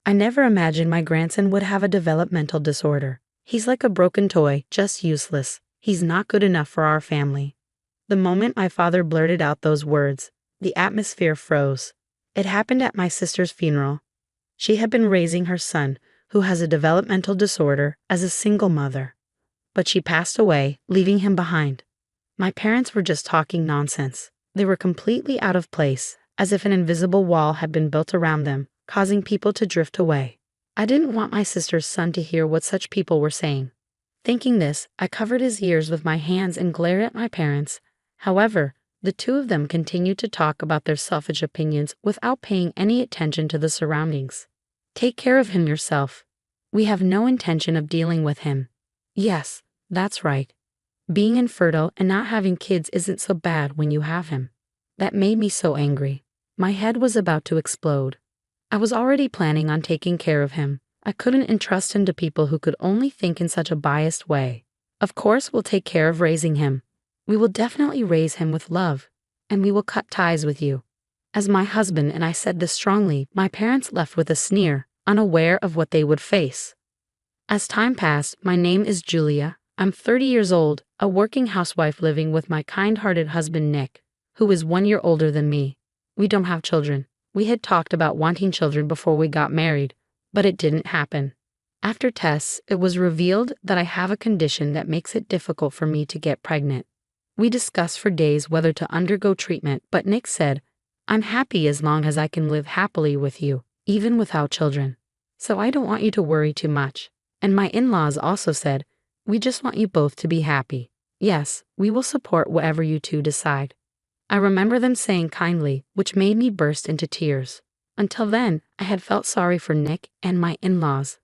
I never imagined my grandson would have a developmental disorder. He's like a broken toy, just useless. He's not good enough for our family. The moment my father blurted out those words, the atmosphere froze. It happened at my sister's funeral. She had been raising her son, who has a developmental disorder, as a single mother. But she passed away, leaving him behind. My parents were just talking nonsense. They were completely out of place, as if an invisible wall had been built around them, causing people to drift away. I didn't want my sister's son to hear what such people were saying. Thinking this, I covered his ears with my hands and glared at my parents. However, the two of them continued to talk about their selfish opinions without paying any attention to the surroundings. Take care of him yourself. We have no intention of dealing with him. Yes, that's right. Being infertile and not having kids isn't so bad when you have him. That made me so angry. My head was about to explode. I was already planning on taking care of him. I couldn't entrust him to people who could only think in such a biased way. Of course, we'll take care of raising him. We will definitely raise him with love, and we will cut ties with you. As my husband and I said this strongly, my parents left with a sneer, unaware of what they would face. As time passed, my name is Julia. I'm 30 years old, a working housewife living with my kind-hearted husband Nick, who is 1 year older than me. We don't have children. We had talked about wanting children before we got married, but it didn't happen. After tests, it was revealed that I have a condition that makes it difficult for me to get pregnant. We discussed for days whether to undergo treatment, but Nick said, "I'm happy as long as I can live happily with you, even without children. So I don't want you to worry too much." And my in-laws also said, "We just want you both to be happy. Yes, we will support whatever you two decide." I remember them saying kindly, which made me burst into tears. Until then, I had felt sorry for Nick and my in-laws.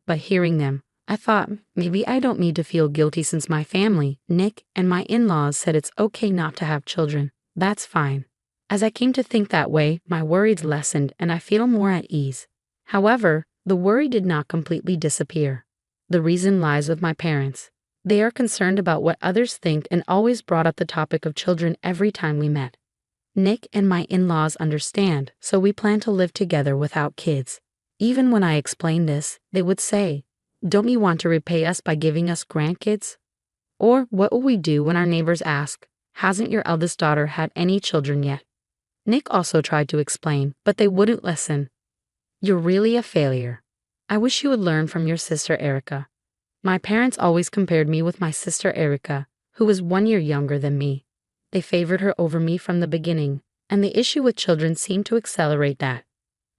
But hearing them, I thought, maybe I don't need to feel guilty since my family, Nick and my in-laws, said it's okay not to have children. That's fine. As I came to think that way, my worries lessened and I feel more at ease. However, the worry did not completely disappear. The reason lies with my parents. They are concerned about what others think and always brought up the topic of children every time we met. Nick and my in-laws understand, so we plan to live together without kids. Even when I explained this, they would say, "Don't you want to repay us by giving us grandkids?" Or, "What will we do when our neighbors ask, 'Hasn't your eldest daughter had any children yet?'" Nick also tried to explain, but they wouldn't listen. "You're really a failure. I wish you would learn from your sister Erica." My parents always compared me with my sister Erica, who was 1 year younger than me. They favored her over me from the beginning, and the issue with children seemed to accelerate that.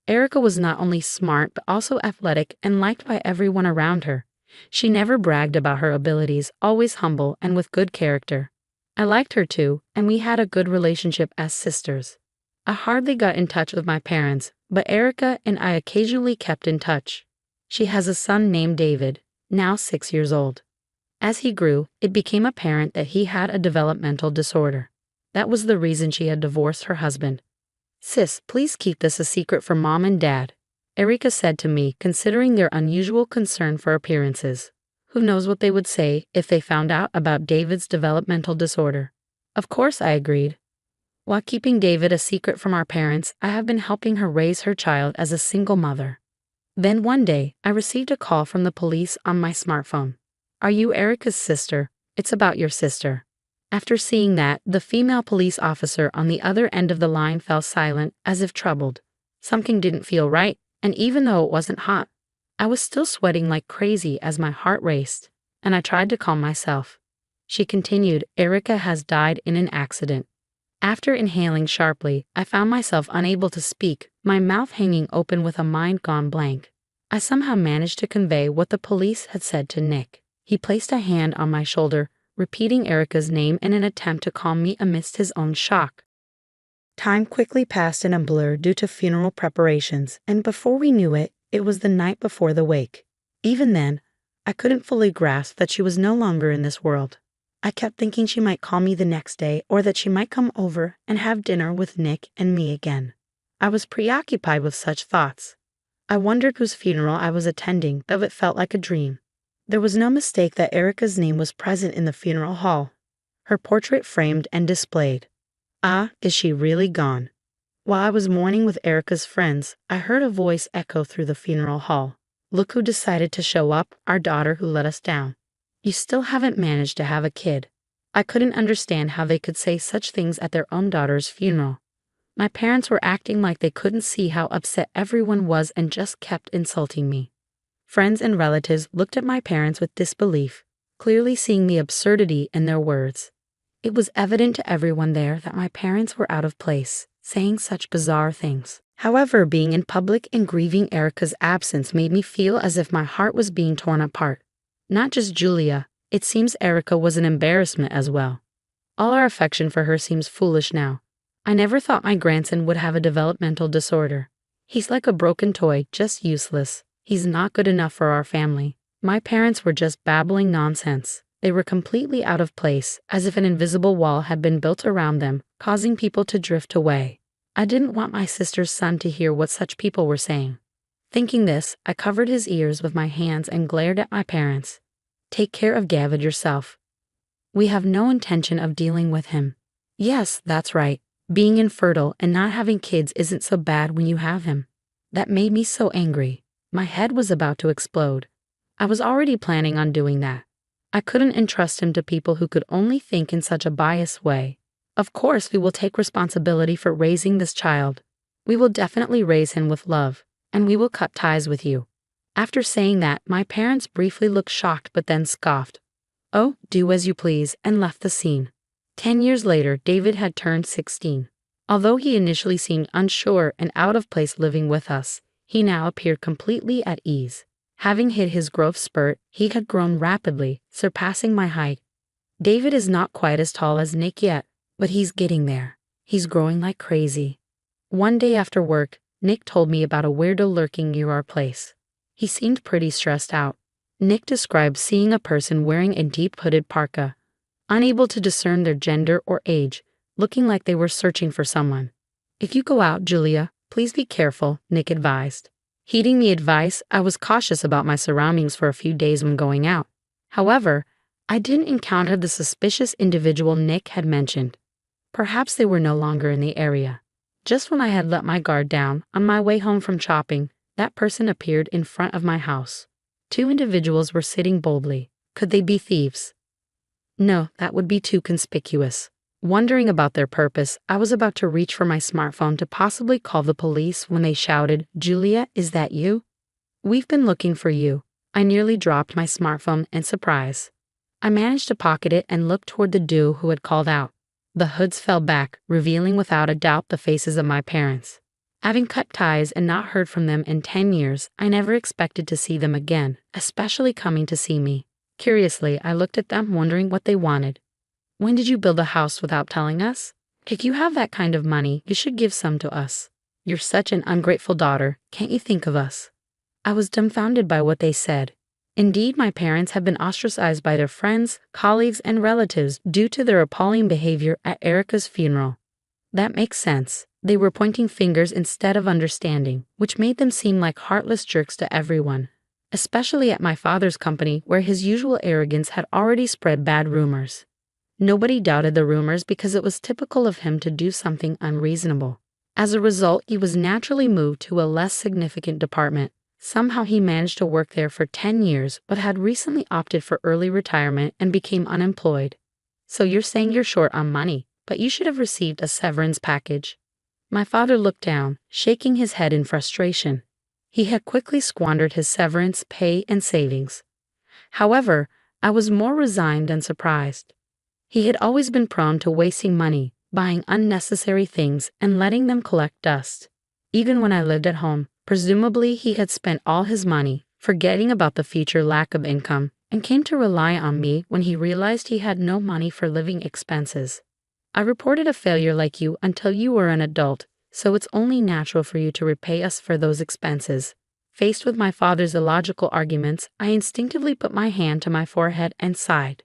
Erica was not only smart but also athletic and liked by everyone around her. She never bragged about her abilities, always humble and with good character. I liked her too, and we had a good relationship as sisters. I hardly got in touch with my parents, but Erica and I occasionally kept in touch. She has a son named David, now 6 years old. As he grew, it became apparent that he had a developmental disorder. That was the reason she had divorced her husband. "Sis, please keep this a secret from Mom and Dad," Erica said to me, considering their unusual concern for appearances. Who knows what they would say if they found out about David's developmental disorder? Of course, I agreed. While keeping David a secret from our parents, I have been helping her raise her child as a single mother. Then one day, I received a call from the police on my smartphone. "Are you Erica's sister? It's about your sister." After seeing that, the female police officer on the other end of the line fell silent, as if troubled. Something didn't feel right, and even though it wasn't hot, I was still sweating like crazy as my heart raced, and I tried to calm myself. She continued, "Erica has died in an accident." After inhaling sharply, I found myself unable to speak, my mouth hanging open with a mind gone blank. I somehow managed to convey what the police had said to Nick. He placed a hand on my shoulder, repeating Erica's name in an attempt to calm me amidst his own shock. Time quickly passed in a blur due to funeral preparations, and before we knew it, it was the night before the wake. Even then, I couldn't fully grasp that she was no longer in this world. I kept thinking she might call me the next day or that she might come over and have dinner with Nick and me again. I was preoccupied with such thoughts. I wondered whose funeral I was attending, though it felt like a dream. There was no mistake that Erica's name was present in the funeral hall, her portrait framed and displayed. Ah, is she really gone? While I was mourning with Erica's friends, I heard a voice echo through the funeral hall. Look who decided to show up, our daughter who let us down. You still haven't managed to have a kid. I couldn't understand how they could say such things at their own daughter's funeral. My parents were acting like they couldn't see how upset everyone was and just kept insulting me. Friends and relatives looked at my parents with disbelief, clearly seeing the absurdity in their words. It was evident to everyone there that my parents were out of place, saying such bizarre things. However, being in public and grieving Erica's absence made me feel as if my heart was being torn apart. Not just Julia, it seems Erica was an embarrassment as well. All our affection for her seems foolish now. I never thought my grandson would have a developmental disorder. He's like a broken toy, just useless. He's not good enough for our family. My parents were just babbling nonsense. They were completely out of place, as if an invisible wall had been built around them, causing people to drift away. I didn't want my sister's son to hear what such people were saying. Thinking this, I covered his ears with my hands and glared at my parents. Take care of Gavid yourself. We have no intention of dealing with him. Yes, that's right. Being infertile and not having kids isn't so bad when you have him. That made me so angry. My head was about to explode. I was already planning on doing that. I couldn't entrust him to people who could only think in such a biased way. Of course, we will take responsibility for raising this child. We will definitely raise him with love, and we will cut ties with you. After saying that, my parents briefly looked shocked but then scoffed. Oh, do as you please, and left the scene. 10 years later, David had turned 16. Although he initially seemed unsure and out of place living with us, he now appeared completely at ease. Having hit his growth spurt, he had grown rapidly, surpassing my height. David is not quite as tall as Nick yet, but he's getting there. He's growing like crazy. One day after work, Nick told me about a weirdo lurking near our place. He seemed pretty stressed out. Nick described seeing a person wearing a deep hooded parka, unable to discern their gender or age, looking like they were searching for someone. If you go out, Julia, please be careful, Nick advised. Heeding the advice, I was cautious about my surroundings for a few days when going out. However, I didn't encounter the suspicious individual Nick had mentioned. Perhaps they were no longer in the area. Just when I had let my guard down, on my way home from shopping, that person appeared in front of my house. 2 individuals were sitting boldly. Could they be thieves? No, that would be too conspicuous. Wondering about their purpose, I was about to reach for my smartphone to possibly call the police when they shouted, "Julia, is that you? We've been looking for you." I nearly dropped my smartphone in surprise. I managed to pocket it and looked toward the duo who had called out. The hoods fell back, revealing without a doubt the faces of my parents. Having cut ties and not heard from them in 10 years, I never expected to see them again, especially coming to see me. Curiously, I looked at them, wondering what they wanted. When did you build a house without telling us? If you have that kind of money, you should give some to us. You're such an ungrateful daughter, can't you think of us? I was dumbfounded by what they said. Indeed, my parents have been ostracized by their friends, colleagues, and relatives due to their appalling behavior at Erica's funeral. That makes sense. They were pointing fingers instead of understanding, which made them seem like heartless jerks to everyone, especially at my father's company where his usual arrogance had already spread bad rumors. Nobody doubted the rumors because it was typical of him to do something unreasonable. As a result, he was naturally moved to a less significant department. Somehow he managed to work there for 10 years but had recently opted for early retirement and became unemployed. So you're saying you're short on money, but you should have received a severance package. My father looked down, shaking his head in frustration. He had quickly squandered his severance pay and savings. However, I was more resigned than surprised. He had always been prone to wasting money, buying unnecessary things, and letting them collect dust. Even when I lived at home, presumably he had spent all his money, forgetting about the future lack of income, and came to rely on me when he realized he had no money for living expenses. I reported a failure like you until you were an adult, so it's only natural for you to repay us for those expenses. Faced with my father's illogical arguments, I instinctively put my hand to my forehead and sighed.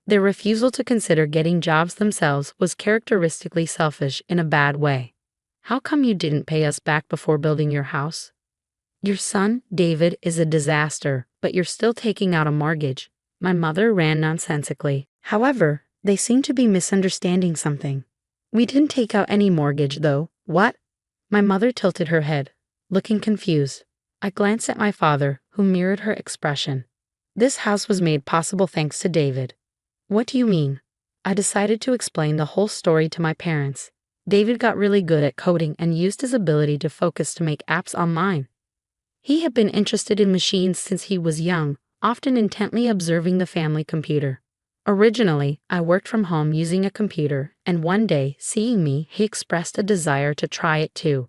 Their refusal to consider getting jobs themselves was characteristically selfish in a bad way. How come you didn't pay us back before building your house? Your son, David, is a disaster, but you're still taking out a mortgage. My mother ran nonsensically. However, they seem to be misunderstanding something. We didn't take out any mortgage, though. What? My mother tilted her head, looking confused. I glanced at my father, who mirrored her expression. This house was made possible thanks to David. What do you mean? I decided to explain the whole story to my parents. David got really good at coding and used his ability to focus to make apps online. He had been interested in machines since he was young, often intently observing the family computer. Originally, I worked from home using a computer, and one day, seeing me, he expressed a desire to try it too.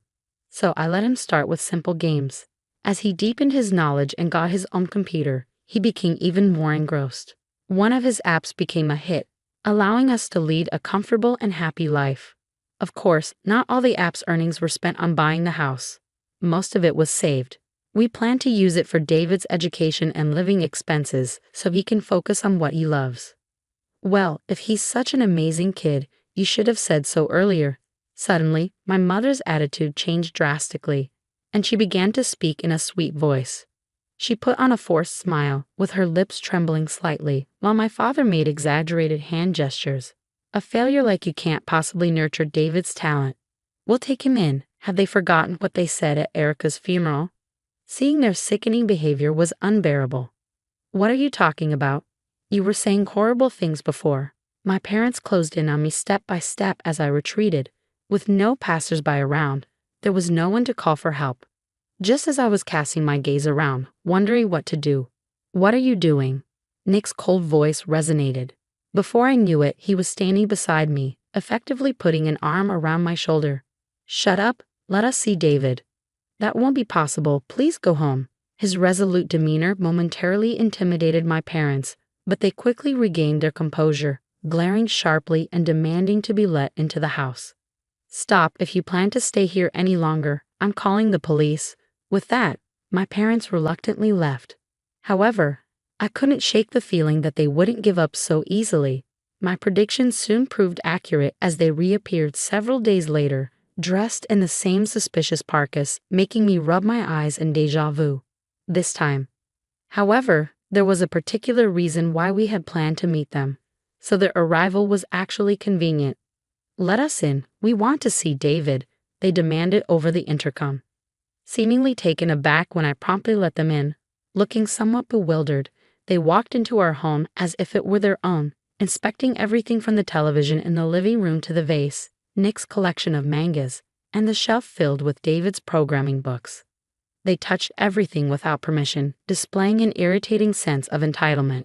So I let him start with simple games. As he deepened his knowledge and got his own computer, he became even more engrossed. One of his apps became a hit, allowing us to lead a comfortable and happy life. Of course, not all the app's earnings were spent on buying the house. Most of it was saved. We plan to use it for David's education and living expenses so he can focus on what he loves. Well, if he's such an amazing kid, you should have said so earlier. Suddenly, my mother's attitude changed drastically, and she began to speak in a sweet voice. She put on a forced smile, with her lips trembling slightly, while my father made exaggerated hand gestures. A failure like you can't possibly nurture David's talent. We'll take him in. Had they forgotten what they said at Erica's funeral? Seeing their sickening behavior was unbearable. What are you talking about? You were saying horrible things before. My parents closed in on me step by step as I retreated. With no passers-by around, there was no one to call for help. Just as I was casting my gaze around, wondering what to do. What are you doing? Nick's cold voice resonated. Before I knew it, he was standing beside me, effectively putting an arm around my shoulder. Shut up, let us see David. That won't be possible, please go home. His resolute demeanor momentarily intimidated my parents, but they quickly regained their composure, glaring sharply and demanding to be let into the house. Stop, if you plan to stay here any longer, I'm calling the police. With that, my parents reluctantly left. However, I couldn't shake the feeling that they wouldn't give up so easily. My prediction soon proved accurate as they reappeared several days later, dressed in the same suspicious parkas, making me rub my eyes in déjà vu. This time. However, there was a particular reason why we had planned to meet them, so their arrival was actually convenient. Let us in, we want to see David, they demanded over the intercom. Seemingly taken aback when I promptly let them in, looking somewhat bewildered, they walked into our home as if it were their own, inspecting everything from the television in the living room to the vase, Nick's collection of mangas, and the shelf filled with David's programming books. They touched everything without permission, displaying an irritating sense of entitlement.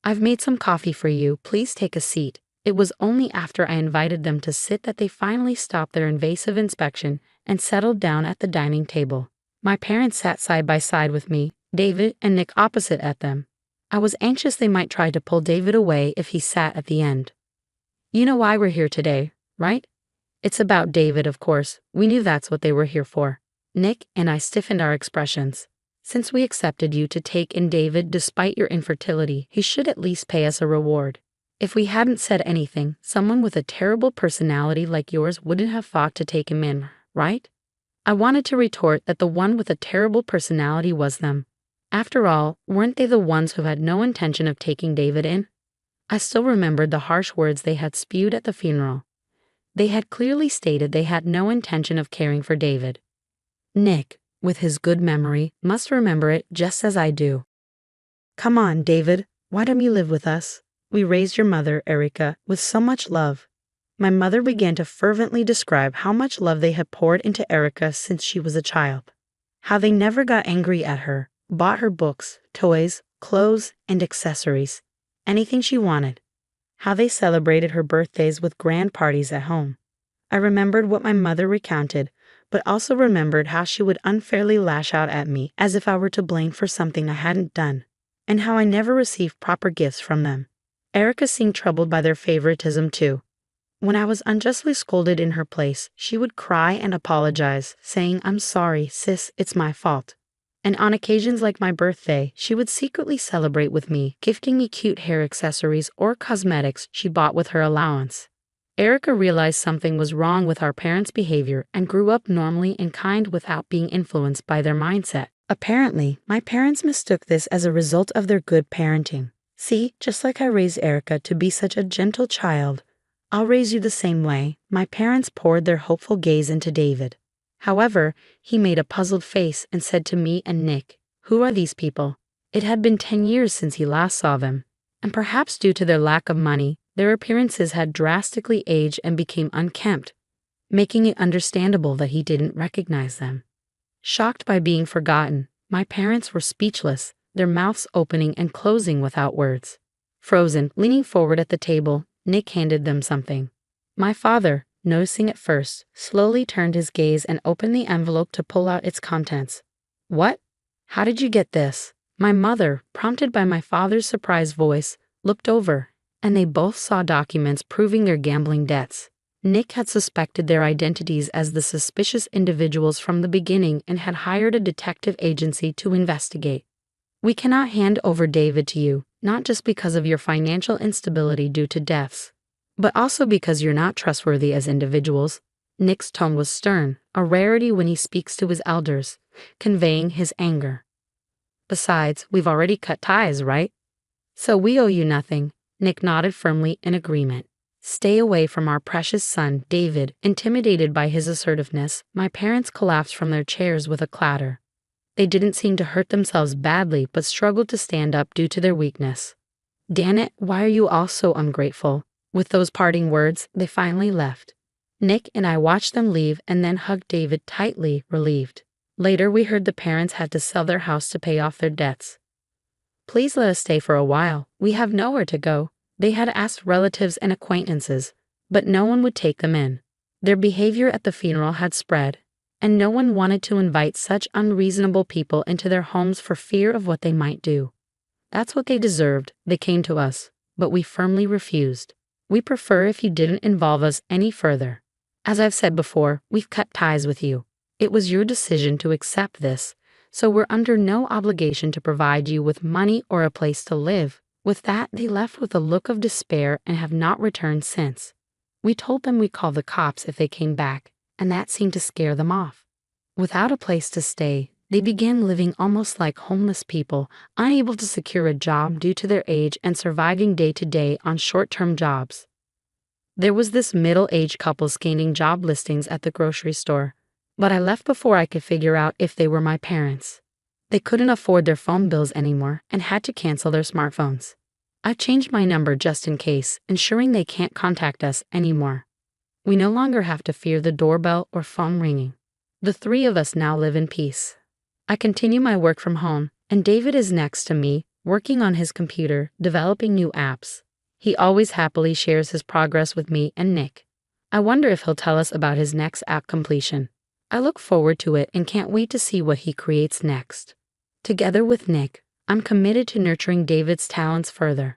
I've made some coffee for you, please take a seat. It was only after I invited them to sit that they finally stopped their invasive inspection and settled down at the dining table. My parents sat side by side with me, David and Nick opposite at them. I was anxious they might try to pull David away if he sat at the end. You know why we're here today, right? It's about David, of course. We knew that's what they were here for. Nick and I stiffened our expressions. Since we accepted you to take in David despite your infertility, he should at least pay us a reward. If we hadn't said anything, someone with a terrible personality like yours wouldn't have fought to take him in, right? I wanted to retort that the one with a terrible personality was them. After all, weren't they the ones who had no intention of taking David in? I still remembered the harsh words they had spewed at the funeral. They had clearly stated they had no intention of caring for David. Nick, with his good memory, must remember it just as I do. Come on, David, why don't you live with us? We raised your mother, Erica, with so much love. My mother began to fervently describe how much love they had poured into Erica since she was a child. How they never got angry at her, bought her books, toys, clothes, and accessories, anything she wanted. How they celebrated her birthdays with grand parties at home. I remembered what my mother recounted, but also remembered how she would unfairly lash out at me as if I were to blame for something I hadn't done, and how I never received proper gifts from them. Erica seemed troubled by their favoritism too. When I was unjustly scolded in her place, she would cry and apologize, saying, "I'm sorry, sis, it's my fault." And on occasions like my birthday, she would secretly celebrate with me, gifting me cute hair accessories or cosmetics she bought with her allowance. Erica realized something was wrong with our parents' behavior and grew up normally and kind without being influenced by their mindset. Apparently, my parents mistook this as a result of their good parenting. See, just like I raised Erica to be such a gentle child, I'll raise you the same way. My parents poured their hopeful gaze into David. However, he made a puzzled face and said to me and Nick, "Who are these people?" It had been 10 years since he last saw them, and perhaps due to their lack of money, their appearances had drastically aged and became unkempt, making it understandable that he didn't recognize them. Shocked by being forgotten, my parents were speechless, their mouths opening and closing without words. Frozen, leaning forward at the table, Nick handed them something. My father, noticing it first, slowly turned his gaze and opened the envelope to pull out its contents. "What? How did you get this?" My mother, prompted by my father's surprised voice, looked over, and they both saw documents proving their gambling debts. Nick had suspected their identities as the suspicious individuals from the beginning and had hired a detective agency to investigate. "We cannot hand over David to you, not just because of your financial instability due to deaths, but also because you're not trustworthy as individuals." Nick's tone was stern, a rarity when he speaks to his elders, conveying his anger. "Besides, we've already cut ties, right? So we owe you nothing." Nick nodded firmly in agreement. "Stay away from our precious son, David." Intimidated by his assertiveness, my parents collapsed from their chairs with a clatter. They didn't seem to hurt themselves badly, but struggled to stand up due to their weakness. "Damn it, why are you all so ungrateful?" With those parting words, they finally left. Nick and I watched them leave and then hugged David tightly, relieved. Later, we heard the parents had to sell their house to pay off their debts. "Please let us stay for a while. We have nowhere to go." They had asked relatives and acquaintances, but no one would take them in. Their behavior at the funeral had spread, and no one wanted to invite such unreasonable people into their homes for fear of what they might do. That's what they deserved. They came to us, but we firmly refused. "We prefer if you didn't involve us any further. As I've said before, we've cut ties with you. It was your decision to accept this, so we're under no obligation to provide you with money or a place to live." With that, they left with a look of despair and have not returned since. We told them we'd call the cops if they came back, and that seemed to scare them off. Without a place to stay, they began living almost like homeless people, unable to secure a job due to their age and surviving day to day on short-term jobs. There was this middle-aged couple scanning job listings at the grocery store, but I left before I could figure out if they were my parents. They couldn't afford their phone bills anymore and had to cancel their smartphones. I've changed my number just in case, ensuring they can't contact us anymore. We no longer have to fear the doorbell or phone ringing. The three of us now live in peace. I continue my work from home, and David is next to me, working on his computer, developing new apps. He always happily shares his progress with me and Nick. I wonder if he'll tell us about his next app completion. I look forward to it and can't wait to see what he creates next. Together with Nick, I'm committed to nurturing David's talents further.